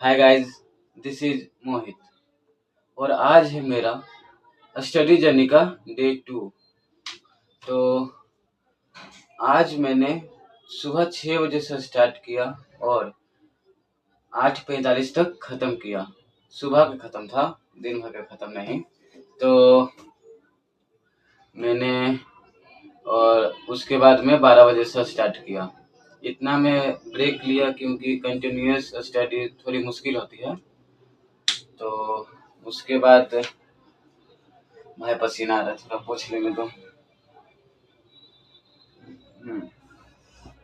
Hi guys, this is मोहित और आज है मेरा स्टडी जर्नी का डे 2। तो आज मैंने सुबह 6 बजे से स्टार्ट किया और 8:45 तक ख़त्म किया। सुबह का ख़त्म था, दिन भर का ख़त्म नहीं। तो मैंने और उसके बाद में 12 बजे से स्टार्ट किया। इतना मैं ब्रेक लिया क्योंकि कंटिन्यूअस स्टडी थोड़ी मुश्किल होती है। तो उसके बाद भाई पसीना आ रहा है, थोड़ा पोंछ लेने दो।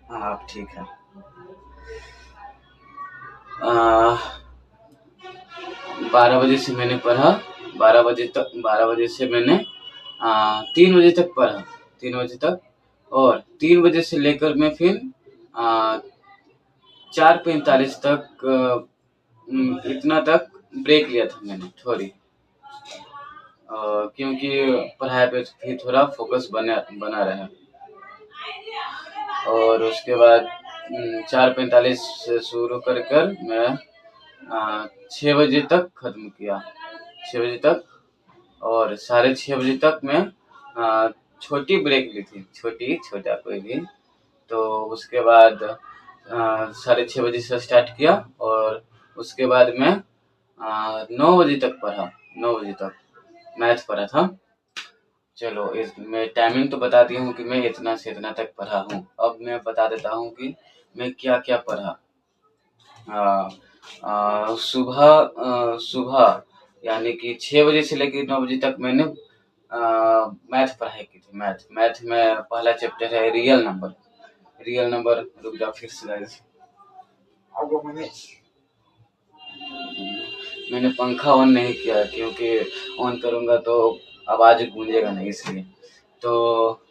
हाँ, अब ठीक है। 12 बजे से मैंने पढ़ा, 12 बजे से मैंने 3 बजे तक पढ़ा, 3 बजे तक। और 3 बजे से लेकर मैं फिर 4:45 तक इतना तक ब्रेक लिया था मैंने थोड़ी, क्योंकि पढ़ाई पे भी थोड़ा फोकस बना रहे। और उसके बाद 4:45 से शुरू कर कर मैं 6 बजे तक ख़त्म किया, 6 बजे तक। और 6:30 बजे तक मैं छोटी ब्रेक ली थी, छोटा कोई भी। तो उसके बाद 6:30 बजे से स्टार्ट किया और उसके बाद मैं 9 बजे तक पढ़ा, 9 बजे तक मैथ पढ़ा था। चलो, मैं टाइमिंग तो बता दिया हूँ कि मैं इतना से इतना तक पढ़ा हूँ। अब मैं बता देता हूँ कि मैं क्या-क्या पढ़ा। सुबह यानी कि 6 बजे से लेकर 9 बजे तक मैंने मैथ पढ़ाई की थी। मैथ में पहला चैप्टर है रियल नंबर। रियल नंबर, रुक जाओ फिर से गाइस। मैंने पंखा ऑन नहीं किया क्योंकि ऑन करूँगा तो आवाज़ गूंजेगा नहीं, इसलिए। तो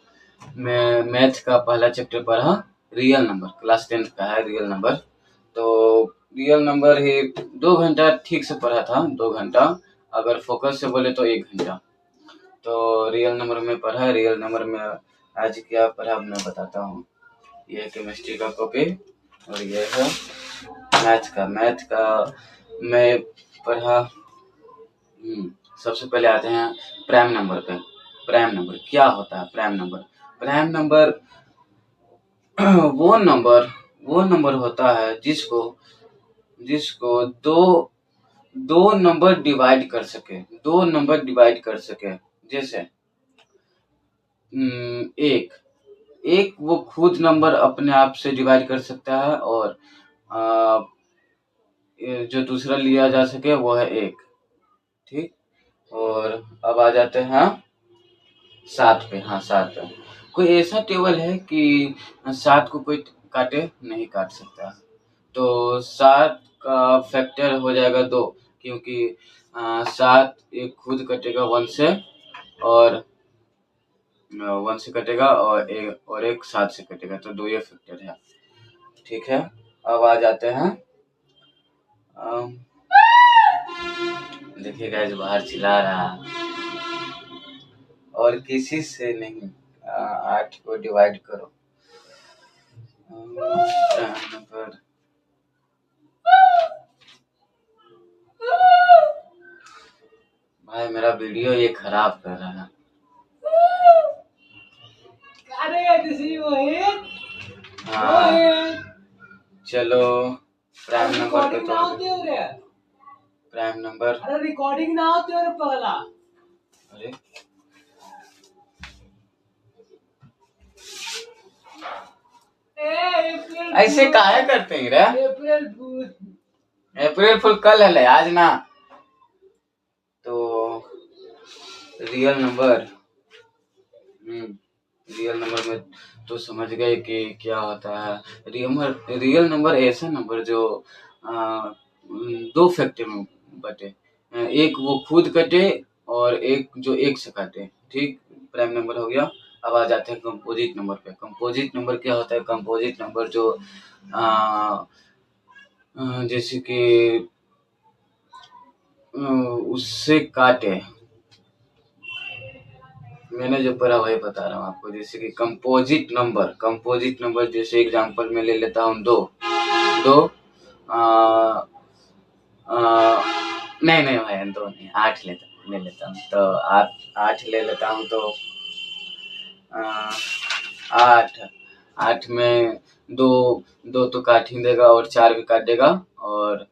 मैं मैथ का पहला चैप्टर पढ़ा, रियल नंबर, क्लास 10th का है रियल नंबर। तो रियल नंबर ही 2 घंटा ठीक से पढ़ा था, 2 घंटा। अगर फोकस से बोले तो 1 घंटा। तो रियल नंबर में पढ़ा, रियल नंबर में आज क्या पढ़ा मैं बताता हूँ। ये है केमिस्ट्री का कॉपी और ये है मैथ का मैं पढ़ा। सबसे पहले आते हैं प्राइम नंबर पे। प्राइम नंबर क्या होता है? प्राइम नंबर, प्राइम नंबर वो नंबर होता है जिसको दो नंबर डिवाइड कर सके, जैसे एक वो खुद नंबर अपने आप से डिवाइड कर सकता है और जो दूसरा लिया जा सके वो है 1, ठीक। और अब आ जाते हैं 7 पे। हाँ, 7 पे कोई ऐसा टेबल है कि 7 को कोई नहीं काट सकता। तो 7 का फैक्टर हो जाएगा 2, क्योंकि 7 एक खुद कटेगा 1 से और 1 से कटेगा और एक 7 से कटेगा, तो 2 ये फैक्टर है, ठीक है। अब आ जाते हैं देखिए गाइस, बाहर चिल्ला रहा और किसी से नहीं। 8 को डिवाइड करो। नंबर भाई, मेरा वीडियो ये खराब कर रहा है। चलो प्राइम नंबर पे प्राइम नंबर रिकॉर्डिंग ना होती है पगला। अरे ऐसे काहे करते हैं रे? अप्रैल फुल कल है, आज ना। तो रियल नंबर में तो समझ गए कि क्या होता है। रियल नंबर ऐसा नंबर जो 2 फैक्टर में बटे, एक वो खुद कटे और एक जो 1 से काटे, ठीक। प्राइम नंबर हो गया। अब आ जाते हैं कंपोजिट नंबर पे। कंपोजिट नंबर क्या होता है? कंपोजिट नंबर जो जैसे कि उससे काटे, मैंने जो पढ़ा वही बता रहा हूँ आपको। जैसे कि कंपोजिट नंबर जैसे एग्जांपल में ले लेता हूँ 2, नहीं भाई, 2 नहीं, 8 ले लेता हूँ। तो 8 ले लेता हूँ तो 8 8 में 2 2 तो काट ही देगा और 4 भी काट देगा और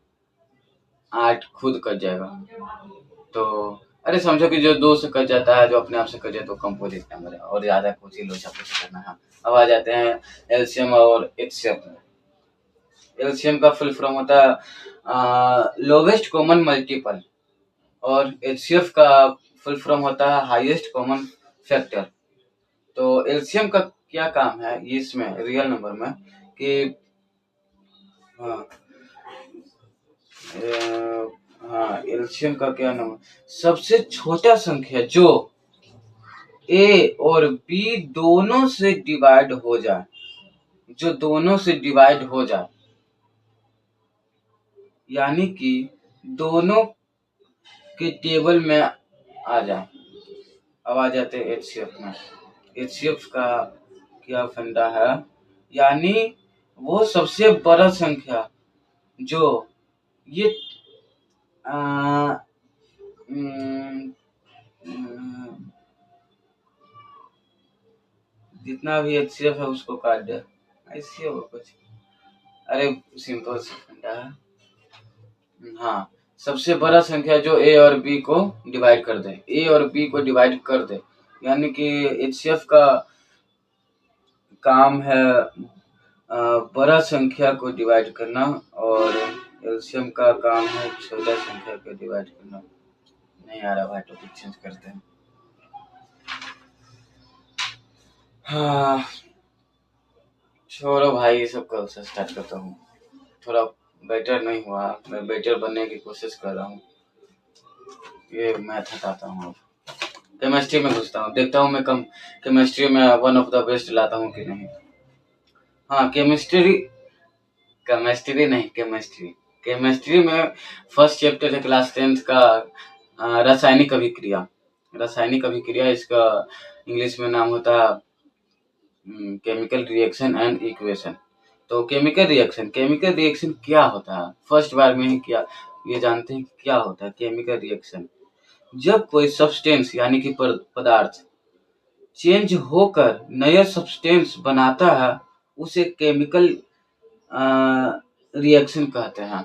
8 खुद कट जाएगा। तो अरे समझो कि जो 2 से कट जाता है, जो अपने आप से कट जाए तो कंपोजिट नंबर है और ज़्यादा कुछ ही लोचा कुछ करना है। अब आ जाते हैं एलसीएम और एचसीएफ में। एलसीएम का फुल फॉर्म होता है लोवेस्ट कॉमन मल्टीपल और एचसीएफ का फुल फॉर्म होता है हाईएस्ट कॉमन फैक्टर। तो एलसीएम का क्या काम है इसमें रियल नंबर में कि एलसीएम का क्या नाम है, सबसे छोटा संख्या जो ए और बी दोनों से डिवाइड हो जाए, जो दोनों से डिवाइड हो जाए, यानी कि दोनों के टेबल में आ जाए। अब आ जाते हैं एचसीएफ में। एचसीएफ का क्या फंडा है, यानी वो सबसे बड़ा संख्या जो ये जितना भी एचसीएफ है उसको काट दे, ऐसे होगा कुछ। अरे सिंपल सा फंडा है। हाँ, सबसे बड़ा संख्या जो ए और बी को डिवाइड कर दे, ए और बी को डिवाइड कर दे, यानी कि एचसीएफ का काम है बड़ा संख्या को डिवाइड करना और एलसीएम का काम है छोटा संख्या को डिवाइड करना। नहीं आ रहा भाई, टॉपिक चेंज करते हैं। हाँ छोड़ो भाई, ये सब कल से स्टार्ट करता हूँ। थोड़ा बेटर नहीं हुआ, मैं बेटर बनने की कोशिश कर रहा हूँ। ये मैथ हटाता हूँ, अब केमिस्ट्री में घुसता हूँ, देखता हूँ मैं केमिस्ट्री में वन ऑफ द बेस्ट लाता हूँ कि नहीं। हाँ केमिस्ट्री में फर्स्ट चैप्टर है क्लास 10th का रासायनिक अभिक्रिया। इसका इंग्लिश में नाम होता है केमिकल रिएक्शन एंड इक्वेशन। तो केमिकल रिएक्शन क्या होता है, फर्स्ट बार में ही क्या ये जानते हैं कि क्या होता है केमिकल रिएक्शन। जब कोई सब्सटेंस यानी कि पदार्थ चेंज होकर नया सब्सटेंस बनाता है उसे केमिकल रिएक्शन कहते हैं।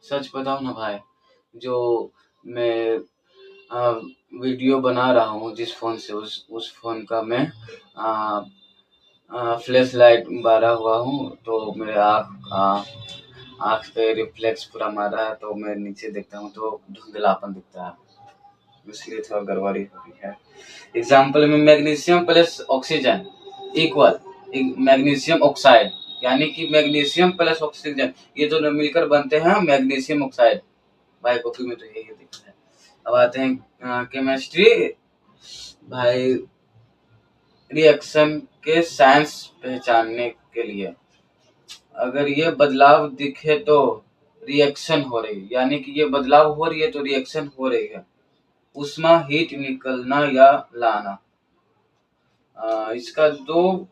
सच बताओ ना भाई, जो मैं वीडियो बना रहा हूँ जिस फोन से, उस फोन का मैं फ्लैश लाइट बारा हुआ हूँ, तो मेरे आँख पे रिफ्लेक्स पूरा मारा है, तो मैं नीचे देखता हूँ तो धुंधलापन दिखता है, इसलिए थोड़ा गड़बड़ी हो रही है। एग्जाम्पल में magnesium plus oxygen equal magnesium oxide, यानी कि मैग्नीशियम प्लस ऑक्सीजन ये दोनों मिलकर बनते हैं मैग्नीशियम ऑक्साइड। भाई कॉपी में तो यही दिखता है। अब आते हैं केमिस्ट्री भाई, रिएक्शन के साइंस पहचानने के लिए अगर ये बदलाव दिखे तो रिएक्शन हो रही है, यानी कि ये बदलाव हो रही है तो रिएक्शन हो रही है। उष्मा हीट निकलना या लाना, इसका दो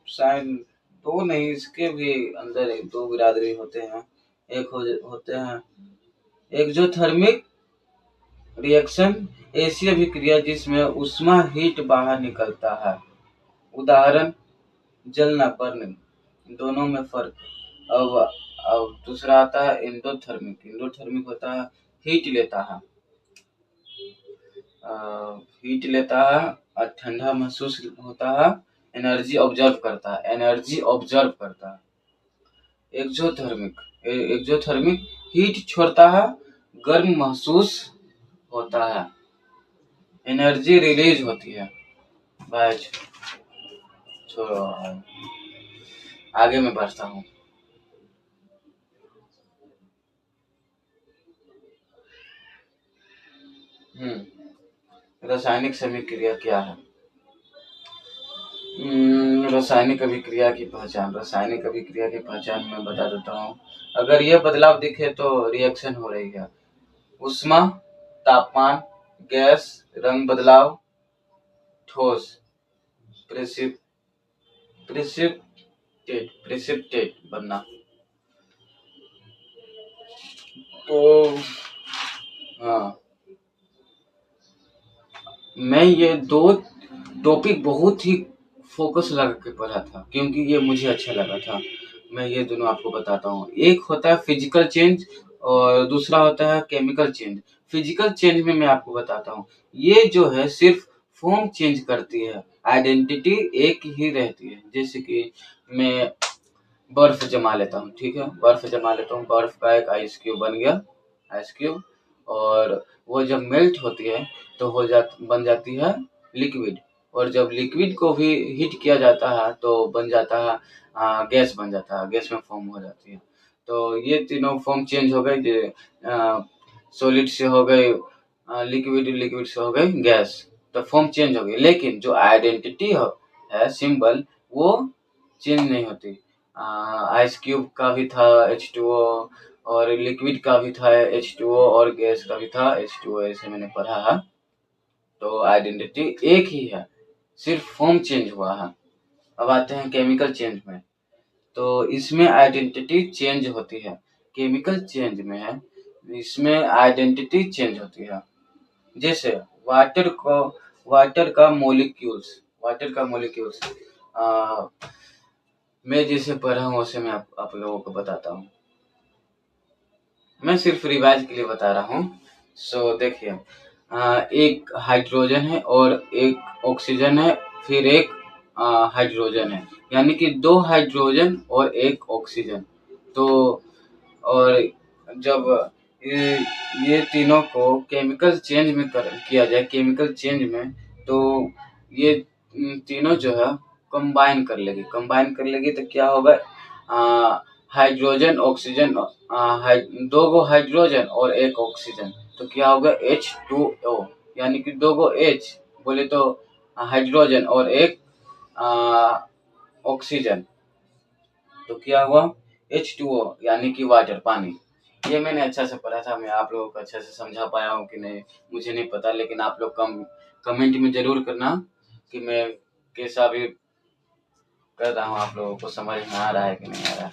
साइन, दो नहीं इसके भी अंदर 2 बिरादरी होते हैं। एक होते हैं एक्सोथर्मिक रिएक्शन, ऐसी अभिक्रिया जिसमें उष्मा हीट बाहर निकलता है, उदाहरण जलना बर्निंग, दोनों में फर्क। अब दूसरा आता है एंडोथर्मिक होता है हीट लेता है और ठंडा महसूस होता है, एनर्जी ऑब्जर्व करता है। एक्सोथर्मिक हीट छोड़ता है, गर्म महसूस होता है, एनर्जी रिलीज होती है। भाई छोड़ो, आगे मैं बढ़ता हूँ। रासायनिक समीक्रिया क्या है? रासायनिक अभिक्रिया की पहचान मैं बता देता हूँ। अगर ये बदलाव दिखे तो रिएक्शन हो रही है। उष्मा, तापमान, गैस, रंग बदलाव, ठोस, प्रेसिपिटेट बनना। तो मैं ये 2 टॉपिक बहुत ही फ़ोकस लगा के पढ़ा था, क्योंकि ये मुझे अच्छा लगा था। मैं ये दोनों आपको बताता हूँ। एक होता है फिज़िकल चेंज और दूसरा होता है केमिकल चेंज। फिज़िकल चेंज में मैं आपको बताता हूँ। ये जो है सिर्फ़ फ़ॉर्म चेंज करती है, आइडेंटिटी एक ही रहती है। जैसे कि मैं बर्फ़ जमा लेता हूँ, ठीक है? बर्फ़ जमा लेता हूँ, बर्फ़ का एक आइस क्यूब बन गया, आइस क्यूब, और वो जब मेल्ट होती है तो बन जाती है लिक्विड, और जब लिक्विड को भी हीट किया जाता है तो बन जाता है गैस बन जाता है, गैस में फ़ॉर्म हो जाती है। तो ये तीनों फ़ॉर्म चेंज हो गए, सॉलिड से हो गए लिक्विड, लिक्विड से हो गई गैस, तो फ़ॉर्म चेंज हो गई। लेकिन जो आइडेंटिटी है सिंबल, वो चेंज नहीं होती। आइस क्यूब का भी था H2O, और लिक्विड का भी था H2O, और गैस का भी था H2O, ऐसे मैंने पढ़ा है। तो आइडेंटिटी एक ही है, सिर्फ फॉर्म चेंज हुआ है। अब आते हैं केमिकल चेंज में। तो इसमें आइडेंटिटी चेंज होती है। केमिकल चेंज में है, इसमें आइडेंटिटी चेंज होती है। जैसे वाटर को वाटर का मॉलिक्यूल्स मैं जैसे पढ़ा हूँ वैसे मैं आप लोगों को बताता हूँ। मैं सिर्फ रिवाइज के लिए बता रहा हूँ। सो देखिए, एक हाइड्रोजन है और एक ऑक्सीजन है, फिर एक हाइड्रोजन है, यानी कि 2 हाइड्रोजन और 1 ऑक्सीजन। तो और जब ये ये तीनों को केमिकल चेंज में किया जाए, केमिकल चेंज में, तो ये तीनों जो है कंबाइन कर लेगी तो क्या होगा, हाइड्रोजन ऑक्सीजन, 2 गो हाइड्रोजन और 1 ऑक्सीजन, तो क्या होगा H2O, यानी कि 2 गो H बोले तो हाइड्रोजन और 1 ऑक्सीजन, तो क्या हुआ H2O, यानी कि वाटर, पानी। ये मैंने अच्छा से पढ़ा था। मैं आप लोगों को अच्छे से समझा पाया हूँ कि नहीं मुझे नहीं पता, लेकिन आप लोग कमेंट में ज़रूर करना कि मैं कैसा भी कर रहा हूँ, आप लोगों को समझ में आ रहा है कि नहीं आ रहा है।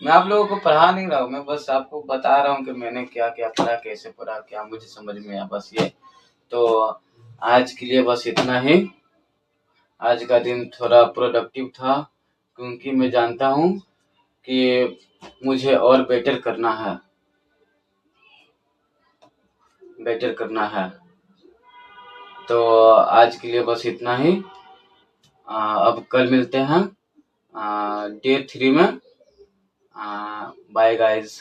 मैं आप लोगों को पढ़ा नहीं रहा हूँ, मैं बस आपको बता रहा हूँ कि मैंने क्या-क्या पढ़ा, कैसे पढ़ा, क्या मुझे समझ में आया, बस ये। तो आज के लिए बस इतना ही। आज का दिन थोड़ा प्रोडक्टिव था, क्योंकि मैं जानता हूँ कि मुझे और बेटर करना है। तो आज के लिए बस इतना ही। अब कल मिलते हैं डे 3 में। Bye guys.